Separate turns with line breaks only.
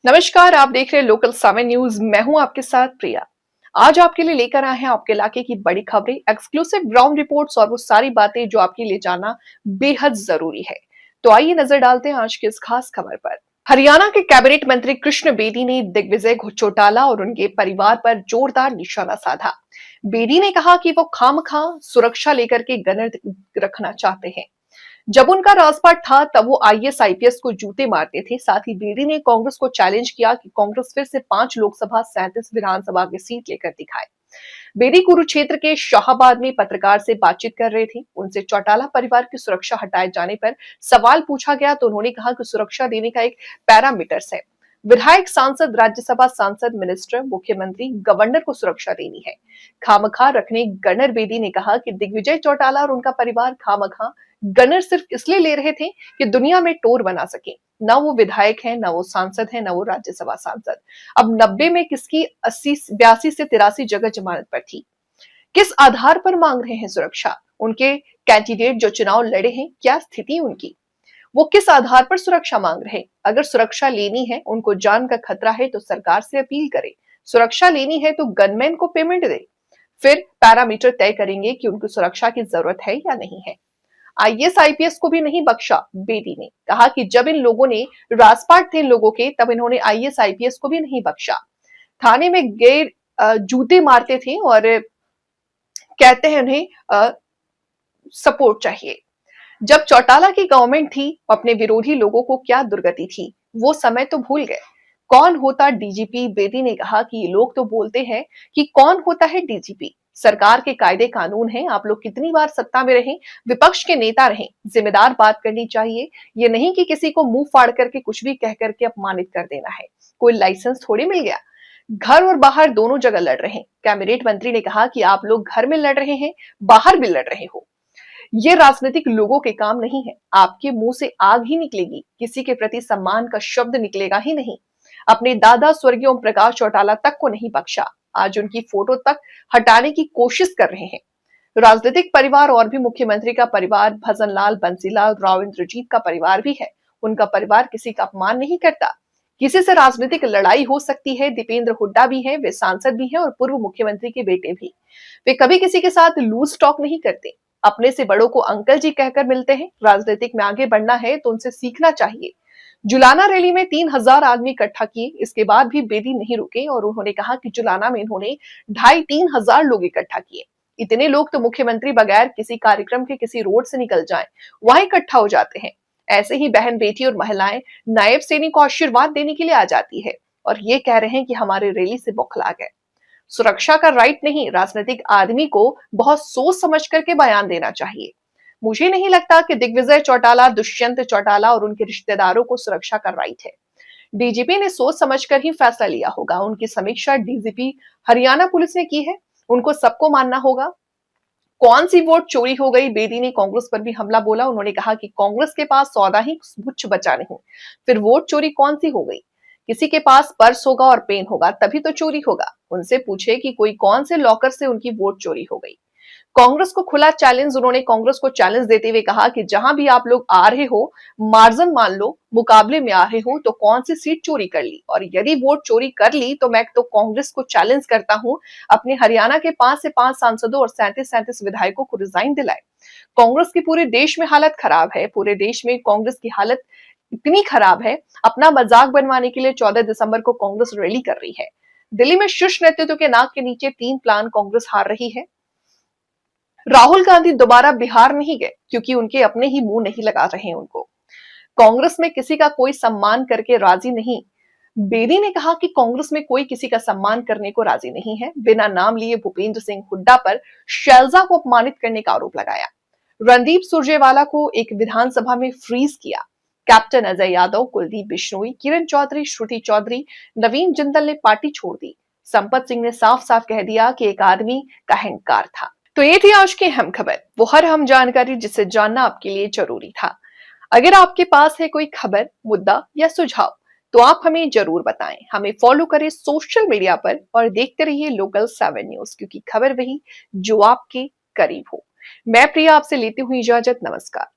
नमस्कार, आप देख रहे हैं लोकल 7 न्यूज। मैं हूं आपके साथ प्रिया। आज आपके लिए लेकर आए हैं आपके इलाके की बड़ी खबरें, एक्सक्लूसिव ग्राउंड रिपोर्ट्स और वो सारी बातें जो आपके लिए जानना बेहद जरूरी है। तो आइए नजर डालते हैं आज की इस खास खबर पर। हरियाणा के कैबिनेट मंत्री कृष्ण बेदी ने दिग्विजय चौटाला और उनके परिवार पर जोरदार निशाना साधा। बेदी ने कहा कि वो खामखा सुरक्षा लेकर के गनर रखना चाहते हैं। जब उनका राजपाट था तब वो आईएएस आईपीएस को जूते मारते थे। साथ ही बेदी ने कांग्रेस को चैलेंज किया कि कांग्रेस फिर से 5 लोकसभा 37 विधानसभा की सीट लेकर दिखाए। बेदी कुरुक्षेत्र के शाहाबाद में पत्रकार से बातचीत कर रहे थे। उनसे चौटाला परिवार की सुरक्षा हटाए जाने पर सवाल पूछा गया तो उन्होंने कहा कि सुरक्षा देने का एक पैरामीटर्स है। विधायक, सांसद, राज्यसभा सांसद, मिनिस्टर, मुख्यमंत्री, गवर्नर को सुरक्षा देनी है। खामखा रखने गनर। बेदी ने कहा कि दिग्विजय चौटाला और उनका परिवार खामखा गनर सिर्फ इसलिए ले रहे थे कि दुनिया में टोर बना सके। ना वो विधायक है, ना वो सांसद है, ना वो राज्यसभा सांसद। अब 90 में किसकी 80 82 से 83 जगह जमानत पर थी। किस आधार पर मांग रहे हैं सुरक्षा? उनके कैंडिडेट जो चुनाव लड़े हैं, क्या स्थिति उनकी? वो किस आधार पर सुरक्षा मांग रहे हैं? अगर सुरक्षा लेनी है, उनको जान का खतरा है तो सरकार से अपील करे। सुरक्षा लेनी है तो गनमैन को पेमेंट दे। फिर पैरामीटर तय करेंगे कि उनको सुरक्षा की जरूरत है या नहीं है। आईएएस आईपीएस को भी नहीं बख्शा। बेदी ने कहा कि जब इन लोगों ने राजपाट थे इन लोगों के, तब इन्होंने आईएएस आईपीएस को भी नहीं बख्शा। थाने में गैर जूते मारते थे और कहते हैं उन्हें सपोर्ट चाहिए। जब चौटाला की गवर्नमेंट थी, अपने विरोधी लोगों को क्या दुर्गति थी, वो समय तो भूल गए। कौन होता डीजीपी? बेदी ने कहा कि ये लोग तो बोलते हैं कि कौन होता है डीजीपी। सरकार के कायदे कानून हैं। आप लोग कितनी बार सत्ता में रहें, विपक्ष के नेता रहें, जिम्मेदार बात करनी चाहिए। ये नहीं कि किसी को मुंह फाड़ करके कुछ भी कह करके अपमानित कर देना है। कोई लाइसेंस थोड़ी मिल गया। घर और बाहर दोनों जगह लड़ रहे हैं। कैबिनेट मंत्री ने कहा कि आप लोग घर में लड़ रहे हैं, बाहर भी लड़ रहे हो। ये राजनीतिक लोगों के काम नहीं है। आपके मुंह से आग ही निकलेगी, किसी के प्रति सम्मान का शब्द निकलेगा ही नहीं। अपने दादा स्वर्गीय ओम प्रकाश चौटाला तक को नहीं बख्शा। आज उनकी फोटो तक हटाने की कोशिश कर रहे हैं। राजनीतिक परिवार और भी, मुख्यमंत्री का परिवार, भजनलाल, बंसीलाल, राव, इंद्रजीत का परिवार भी है। उनका परिवार किसी का अपमान नहीं करता। किसी से राजनीतिक लड़ाई हो सकती है। दीपेंद्र हुड्डा भी है, वे सांसद भी हैं और पूर्व मुख्यमंत्री के बेटे भी। वे कभी किसी के साथ लूज टॉक नहीं करते। अपने से बड़ों को अंकल जी कहकर मिलते हैं। राजनीतिक में आगे बढ़ना है तो उनसे सीखना चाहिए। जुलाना रैली में 3000 आदमी इकट्ठा किए, इसके बाद भी बेदी नहीं रुके और उन्होंने कहा कि जुलाना में इन्होंने 2500-3000 लोग इकट्ठा किए। इतने लोग तो मुख्यमंत्री बगैर किसी कार्यक्रम के किसी रोड से निकल जाएं, वहां इकट्ठा हो जाते हैं। ऐसे ही बहन, बेटी और महिलाएं नायब सैनिक को आशीर्वाद देने के लिए आ जाती है और ये कह रहे हैं कि हमारे रैली से बौखला गए। सुरक्षा का राइट नहीं, राजनीतिक आदमी को बहुत सोच समझ करके बयान देना चाहिए। मुझे नहीं लगता कि दिग्विजय चौटाला, दुष्यंत चौटाला और उनके रिश्तेदारों को सुरक्षा का राइट है। डीजीपी ने सोच समझकर ही फैसला लिया होगा। उनकी समीक्षा डीजीपी हरियाणा पुलिस ने की है, उनको सबको मानना होगा। कौन सी वोट चोरी हो गई? बेदी ने कांग्रेस पर भी हमला बोला। उन्होंने कहा कि कांग्रेस के पास सौदा ही कुछ बचा नहीं, फिर वोट चोरी कौन सी हो गई? किसी के पास पर्स होगा और पेन होगा तभी तो चोरी होगा। उनसे पूछे कि कोई कौन से लॉकर से उनकी वोट चोरी हो गई। कांग्रेस को खुला चैलेंज। उन्होंने कांग्रेस को चैलेंज देते हुए कहा कि जहां भी आप लोग आ रहे हो, मार्जिन मान लो, मुकाबले में आ रहे हो तो कौन सी सीट चोरी कर ली, और यदि वोट चोरी कर ली तो मैं तो कांग्रेस को चैलेंज करता हूं, अपने हरियाणा के 5 से 5 सांसदों और 37-37 विधायकों को रिजाइन दिलाए। कांग्रेस की पूरे देश में हालत खराब है। पूरे देश में कांग्रेस की हालत इतनी खराब है, अपना मजाक बनवाने के लिए 14 दिसंबर को कांग्रेस रैली कर रही है। दिल्ली में शीर्ष नेतृत्व के नाक के नीचे 3 प्लान कांग्रेस हार रही है। राहुल गांधी दोबारा बिहार नहीं गए क्योंकि उनके अपने ही मुंह नहीं लगा रहे हैं उनको। कांग्रेस में किसी का कोई सम्मान करके राजी नहीं। बेदी ने कहा कि कांग्रेस में कोई किसी का सम्मान करने को राजी नहीं है। बिना नाम लिए भूपेंद्र सिंह हुड्डा पर शैलजा को अपमानित करने का आरोप लगाया। रणदीप सुरजेवाला को एक विधानसभा में फ्रीज किया। कैप्टन अजय यादव, कुलदीप बिश्नोई, किरण चौधरी, श्रुति चौधरी, नवीन जिंदल ने पार्टी छोड़ दी। संपत सिंह ने साफ साफ कह दिया कि एक आदमी का अहंकार था। तो ये थी आज की अहम खबर, वो हर हम जानकारी जिसे जानना आपके लिए जरूरी था। अगर आपके पास है कोई खबर, मुद्दा या सुझाव तो आप हमें जरूर बताएं। हमें फॉलो करें सोशल मीडिया पर और देखते रहिए लोकल 7 न्यूज, क्योंकि खबर वही जो आपके करीब हो। मैं प्रिया आपसे लेती हुई इजाजत। नमस्कार।